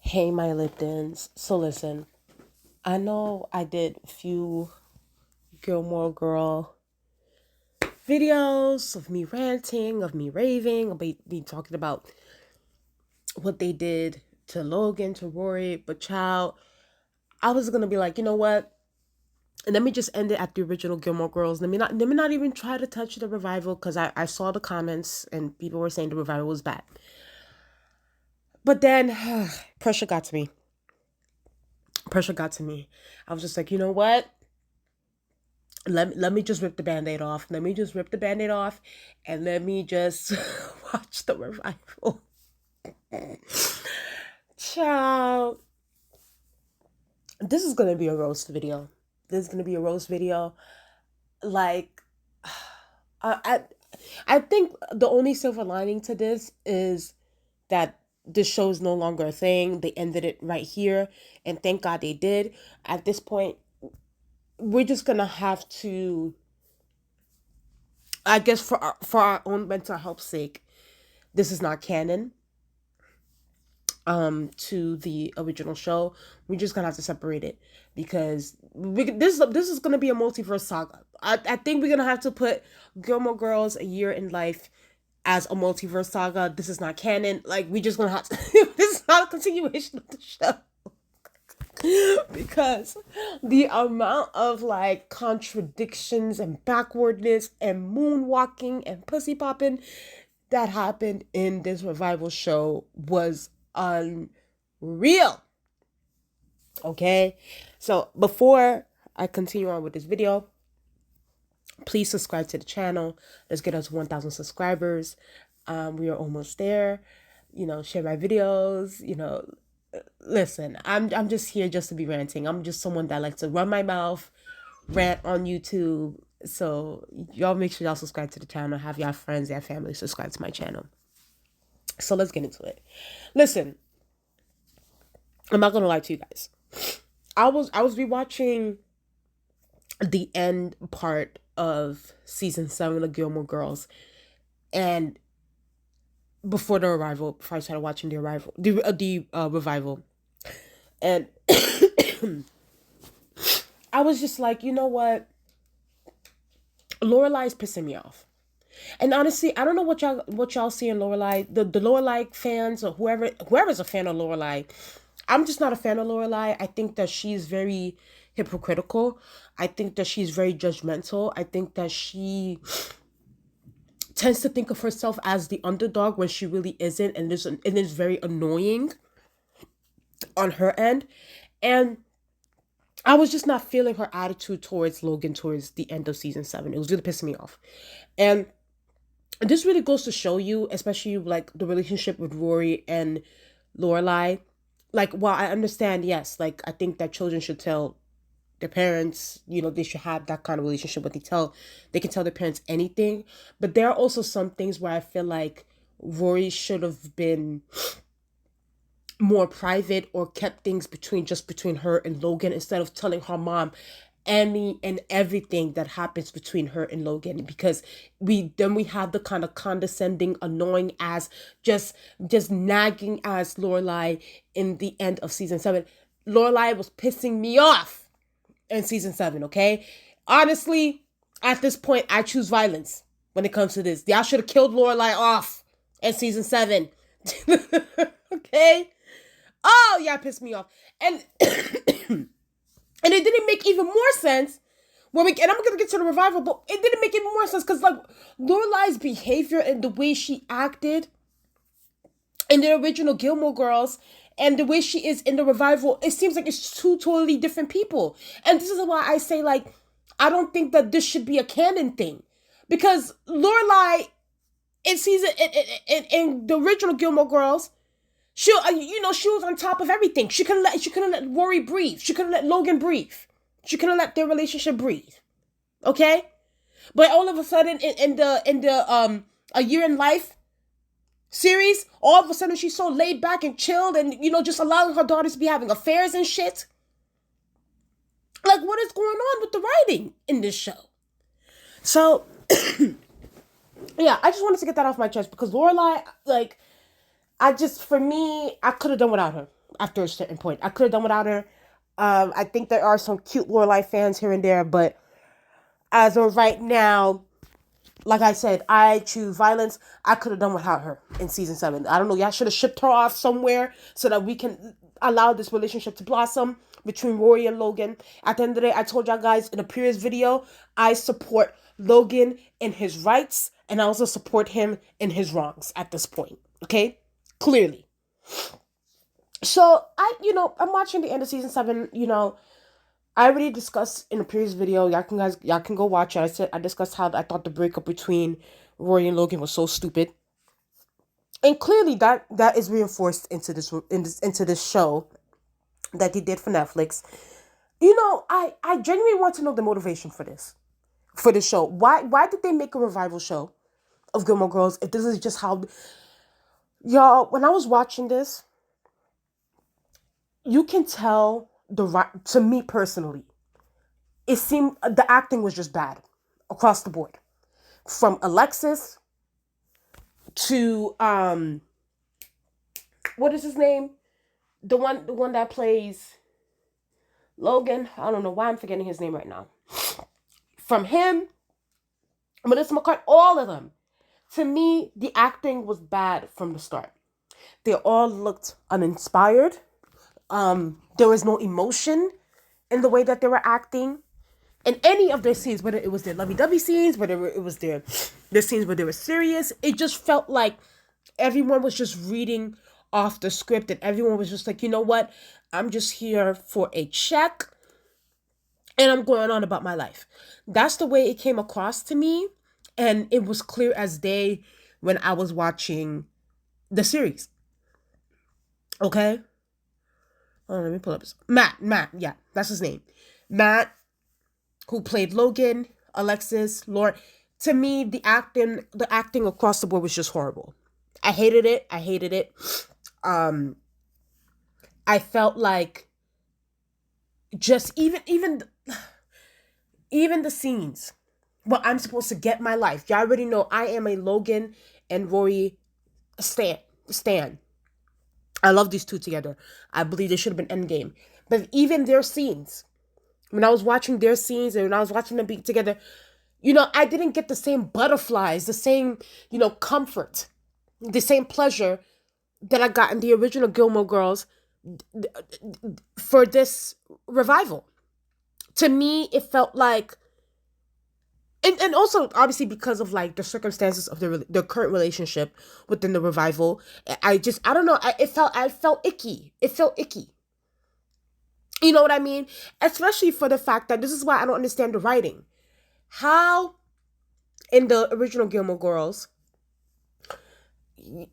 Hey, my Liptons. So listen, I know I did a few Gilmore Girl videos of me ranting, of me raving, of me talking about what they did to Logan, to Rory, but child, I was gonna be like, you know what? And let me just end it at the original Gilmore Girls. Let me not even try to touch the revival because I saw the comments and people were saying the revival was bad. But then pressure got to me. Pressure got to me. I was just like, you know what? Let me just rip the band-aid off. Let me just rip the band-aid off and let me just watch the revival. Child. This is gonna be a roast video. This is gonna be a roast video. Like I I, I think the only silver lining to this is that this show is no longer a thing. They ended it right here, and thank God they did. At this point, we're just gonna have to, I guess, for our own mental health sake, this is not canon to the original show. We're just gonna have to separate it because this is gonna be a multiverse saga. I think we're gonna have to put Gilmore Girls A Year in Life as a multiverse saga. This is not canon. Like, we just gonna have to this is not a continuation of the show. Because the amount of like contradictions and backwardness and moonwalking and pussy popping that happened in this revival show was unreal. Okay, so before I continue on with this video, please subscribe to the channel. Let's get us 1,000 subscribers. We are almost there. Share my videos. Listen, I'm just here just to be ranting. I'm just someone that likes to run my mouth, rant on YouTube. So y'all make sure y'all subscribe to the channel. Have y'all friends, y'all family subscribe to my channel. So let's get into it. Listen, I'm not gonna lie to you guys. I was rewatching the end part of season 7 of Gilmore Girls, and before I started watching the revival, and I was just like, you know what, Lorelai's pissing me off. And honestly, I don't know what y'all see in Lorelai. The Lorelai fans, or whoever's a fan of Lorelai, I'm just not a fan of Lorelai. I think that she's very hypocritical. I think that she's very judgmental. I think that she tends to think of herself as the underdog when she really isn't, and it is very annoying on her end. And I was just not feeling her attitude towards Logan towards the end of season 7. It was really pissing me off. And this really goes to show you, especially like the relationship with Rory and Lorelai. Like, while I understand, yes, like I think that children should tell their parents, they should have that kind of relationship where they can tell their parents anything. But there are also some things where I feel like Rory should have been more private, or kept things between her and Logan, instead of telling her mom any and everything that happens between her and Logan, because we have the kind of condescending, annoying as just nagging as Lorelai in the end of season 7. Lorelai was pissing me off in season 7, okay? Honestly, at this point, I choose violence when it comes to this. Y'all should have killed Lorelai off in season 7. Okay? Oh, yeah, it pissed me off. And and it didn't make even more sense and I'm gonna get to the revival, but it didn't make even more sense because, like, Lorelai's behavior and the way she acted in the original Gilmore Girls and the way she is in the revival, it seems like it's two totally different people. And this is why I say, like, I don't think that this should be a canon thing, because Lorelai in the original Gilmore Girls, she was on top of everything. She couldn't let Rory breathe. She couldn't let Logan breathe. She couldn't let their relationship breathe. Okay? But all of a sudden in the A Year in Life series, all of a sudden she's so laid back and chilled, and just allowing her daughters to be having affairs and shit. Like, what is going on with the writing in this show? So yeah, I just wanted to get that off my chest, because Lorelai, like, for me, I could have done without her. after a certain point. I could have done without her. I think there are some cute Lorelai fans here and there, but as of right now, like I said, I choose violence. I could have done without her in season 7. I don't know. Y'all should have shipped her off somewhere so that we can allow this relationship to blossom between Rory and Logan. At the end of the day, I told y'all guys in a previous video, I support Logan in his rights, and I also support him in his wrongs at this point. Okay? Clearly. So, I'm watching the end of season 7, I already discussed in a previous video. Y'all can go watch it. I discussed how I thought the breakup between Rory and Logan was so stupid, and clearly that is reinforced into this show that they did for Netflix. I genuinely want to know the motivation for this show. Why did they make a revival show of Gilmore Girls if this is just how y'all? When I was watching this, you can tell to me personally, it seemed the acting was just bad across the board. From Alexis to what is his name? The one that plays Logan. I don't know why I'm forgetting his name right now. From him, Melissa McCarthy, all of them. To me, the acting was bad from the start. They all looked uninspired. There was no emotion in the way that they were acting. In any of their scenes, whether it was their lovey-dovey scenes, whether it was their scenes where they were serious, it just felt like everyone was just reading off the script and everyone was just like, you know what? I'm just here for a check and I'm going on about my life. That's the way it came across to me, and it was clear as day when I was watching the series. Okay? Oh, let me pull up this. Matt, yeah, that's his name. Matt, who played Logan, Alexis, Lauren. To me, the acting across the board was just horrible. I hated it. I felt like just even the scenes where I'm supposed to get my life. Y'all already know I am a Logan and Rory stan. I love these two together. I believe they should have been endgame. But even their scenes, when I was watching their scenes and when I was watching them be together, I didn't get the same butterflies, the same, comfort, the same pleasure that I got in the original Gilmore Girls for this revival. To me, it felt like, and also obviously because of like the circumstances of the current relationship within the revival, I don't know. I felt icky. It felt icky. You know what I mean? Especially for the fact that this is why I don't understand the writing. How in the original Gilmore Girls,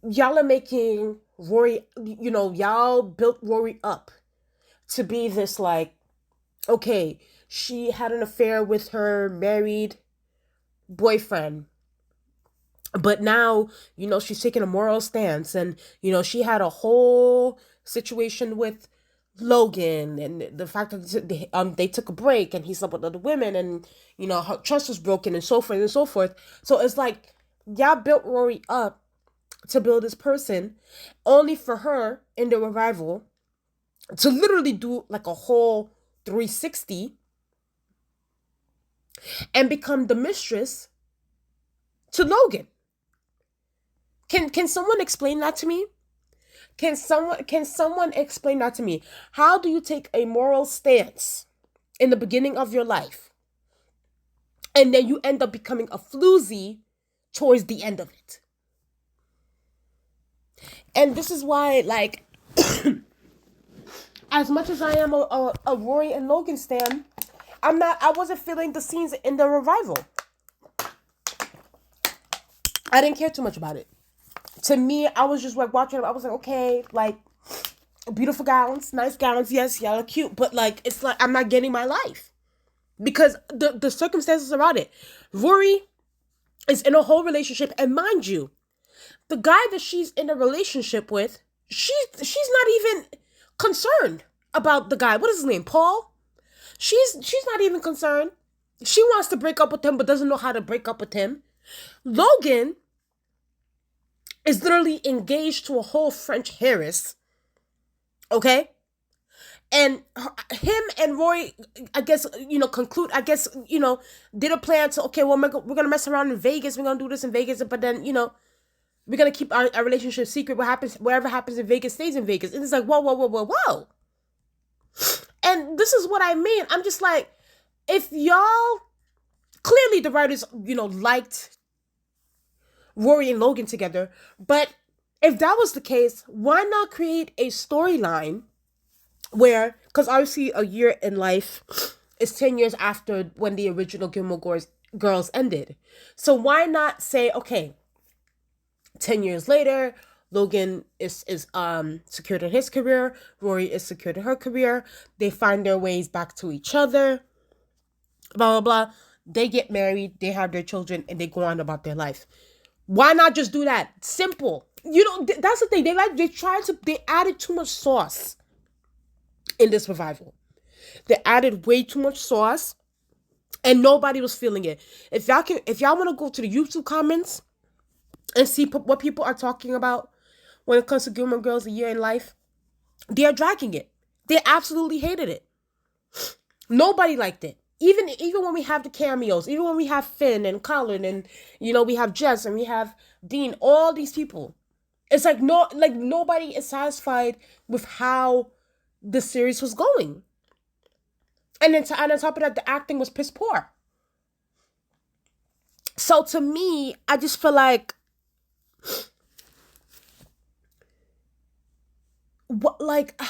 y'all are making Rory, y'all built Rory up to be this like, okay, she had an affair with her married boyfriend, but now, she's taking a moral stance, and, she had a whole situation with Logan, and the fact that they took a break and he slept with other women, and, her trust was broken, and so forth and so forth. So it's like, y'all built Rory up to build this person, only for her in the revival to literally do like a whole 360 and become the mistress to Logan. Can someone explain that to me? Can someone explain that to me? How do you take a moral stance in the beginning of your life and then you end up becoming a floozy towards the end of it? And this is why, like, as much as I am a Rory and Logan stan, I wasn't feeling the scenes in the revival. I didn't care too much about it. To me, I was just like watching it. I was like, okay, like, beautiful gowns, nice gowns. Yes, y'all are cute. But like, it's like, I'm not getting my life. Because the circumstances around it. Rory is in a whole relationship. And mind you, the guy that she's in a relationship with, she's not even concerned about the guy. What is his name? Paul? She's not even concerned. She wants to break up with him, but doesn't know how to break up with him. Logan is literally engaged to a whole French heiress. Okay? And him and Rory, I guess, conclude, I guess, did a plan to, okay, well, we're gonna mess around in Vegas, we're gonna do this in Vegas, but then, we're gonna keep our relationship secret. What happens, wherever happens in Vegas stays in Vegas. And it's like, whoa, whoa, whoa, whoa, whoa. And this is what I mean. I'm just like, if y'all, clearly the writers, liked Rory and Logan together, but if that was the case, why not create a storyline where, because obviously a year in life is 10 years after when the original Girls ended. So why not say, okay, 10 years later, Logan is secured in his career, Rory is secured in her career, they find their ways back to each other, blah, blah, blah. They get married, they have their children, and they go on about their life. Why not just do that? Simple. That's the thing. They added too much sauce in this revival. They added way too much sauce, and nobody was feeling it. If y'all want to go to the YouTube comments and see what people are talking about when it comes to Gilmore Girls: A Year in Life, they are dragging it. They absolutely hated it. Nobody liked it. Even when we have the cameos, even when we have Finn and Colin and we have Jess and we have Dean, all these people, it's like nobody is satisfied with how the series was going. And then on top of that, the acting was piss poor. So to me, I just feel like, what, like,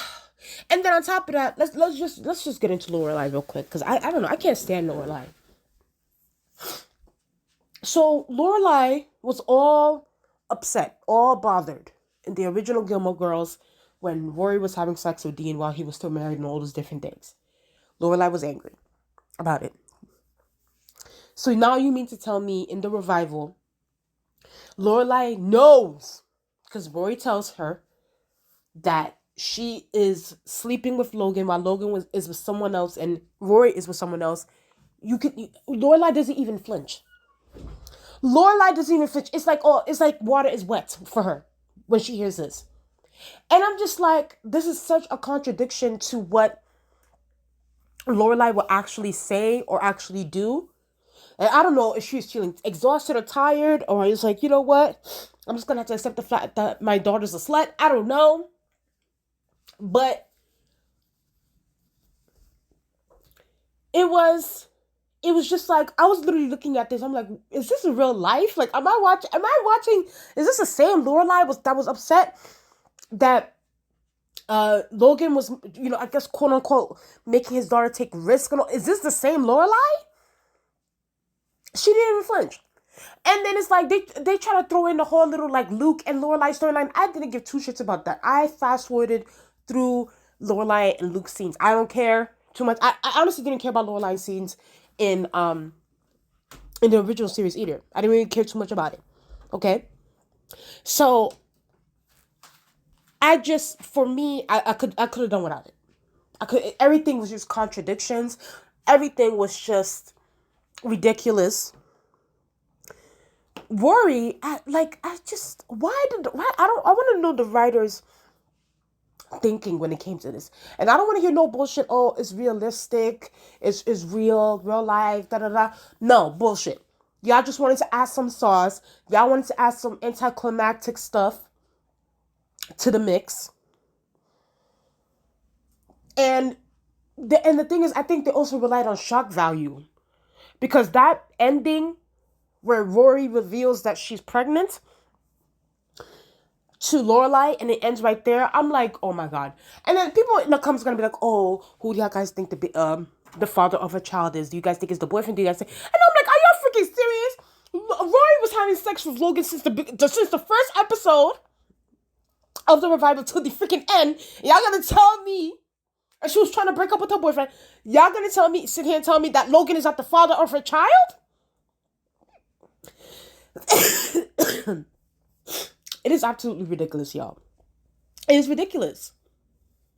and then on top of that, let's just get into Lorelai real quick, because I don't know, I can't stand Lorelai. So Lorelai was all upset, all bothered in the original Gilmore Girls when Rory was having sex with Dean while he was still married and all those different things. Lorelai was angry about it. So now you mean to tell me in the revival, Lorelai knows, because Rory tells her that she is sleeping with Logan while Logan is with someone else and Rory is with someone else. Lorelai doesn't even flinch. It's like water is wet for her when she hears this. And I'm just like, this is such a contradiction to what Lorelai will actually say or actually do. And I don't know if she's feeling exhausted or tired, or it's like, you know what? I'm just going to have to accept the fact that my daughter's a slut. I don't know. But it was just like, I was literally looking at this. I'm like, is this real life? Like, am I watching, is this the same Lorelai that was upset that Logan was, I guess, quote unquote, making his daughter take risks? Is this the same Lorelai? She didn't even flinch. And then it's like they try to throw in the whole little like Luke and Lorelai storyline. I didn't give two shits about that. I fast forwarded through Lorelai and Luke's scenes. I don't care too much. I honestly didn't care about Lorelai's scenes in the original series either. I didn't really care too much about it. Okay, so I could have done without it. Everything was just contradictions. Everything was just ridiculous. Rory, I want to know the writers' thinking when it came to this. And I don't want to hear no bullshit, oh, it's realistic, it's real life, da da da. No, bullshit. Y'all just wanted to add some sauce. Y'all wanted to add some anticlimactic stuff to the mix. And the thing is, I think they also relied on shock value. Because that ending where Rory reveals that she's pregnant to Lorelai and it ends right there, I'm like, oh my god. And then people in the comments are gonna be like, oh, who do y'all guys think the father of a child is? Do you guys think it's the boyfriend? Do you guys think? And I'm like, are y'all freaking serious? Rory was having sex with Logan since the first episode of the revival till the freaking end. Y'all gonna tell me, and she was trying to break up with her boyfriend, y'all gonna sit here and tell me that Logan is not the father of her child? It is absolutely ridiculous, y'all. It is ridiculous.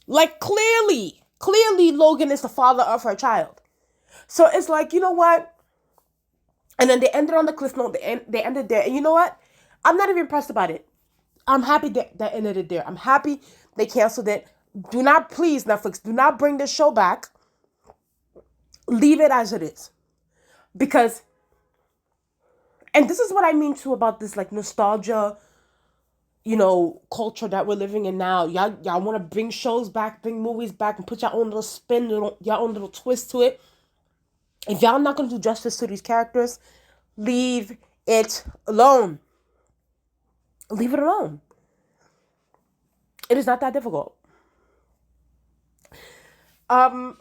Like, clearly Logan is the father of her child. So it's like, you know what? And then they ended on the cliff note. They ended there. And you know what? I'm not even impressed about it. I'm happy that ended it there. I'm happy they canceled it. Do not, please, Netflix, do not bring this show back. Leave it as it is. Because, and this is what I mean too about this like nostalgia, culture that we're living in now. Y'all want to bring shows back, bring movies back, and put your own little spin, your own little twist to it. If y'all not gonna do justice to these characters, leave it alone. Leave it alone. It is not that difficult. Um,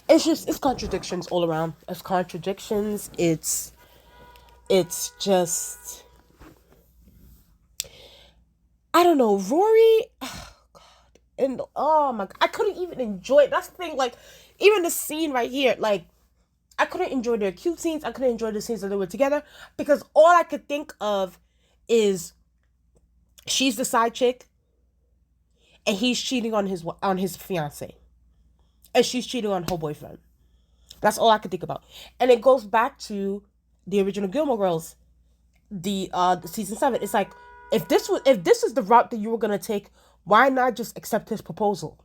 it's contradictions all around. It's contradictions. It's just, I don't know, Rory. Oh God, and oh my God, I couldn't even enjoy it. That's the thing. Like, even the scene right here, like, I couldn't enjoy their cute scenes. I couldn't enjoy the scenes that they were together because all I could think of is she's the side chick and he's cheating on his fiance, and she's cheating on her boyfriend. That's all I could think about, and it goes back to the original Gilmore Girls, the season 7. It's like, if this is the route that you were gonna take, why not just accept his proposal?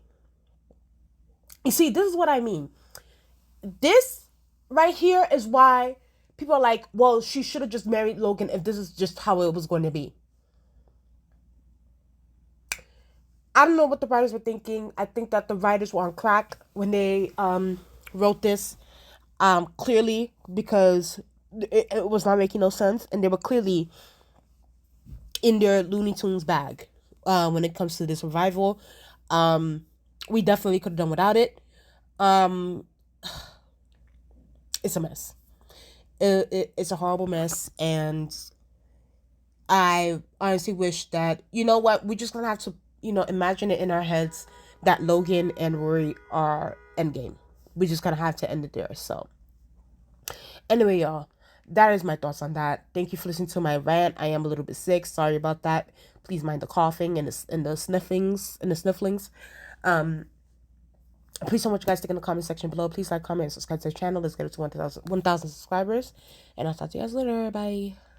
You see, this is what I mean. This right here is why people are like, well, she should have just married Logan if this is just how it was going to be. I don't know what the writers were thinking. I think that the writers were on crack when they wrote this, clearly, because it was not making no sense, and they were clearly in their Looney Tunes bag when it comes to this revival. We definitely could have done without it. Um, it's a mess. It's a horrible mess, and I honestly wish that, you know what, we're just gonna have to, imagine it in our heads that Logan and Rory are endgame. We just gonna have to end it there. So anyway, y'all, that is my thoughts on that. Thank you for listening to my rant. I am a little bit sick. Sorry about that. Please mind the coughing and the snifflings. Um, please tell me what you guys think in the comment section below. Please like, comment, and subscribe to the channel. Let's get it to 1,000 subscribers. And I'll talk to you guys later. Bye.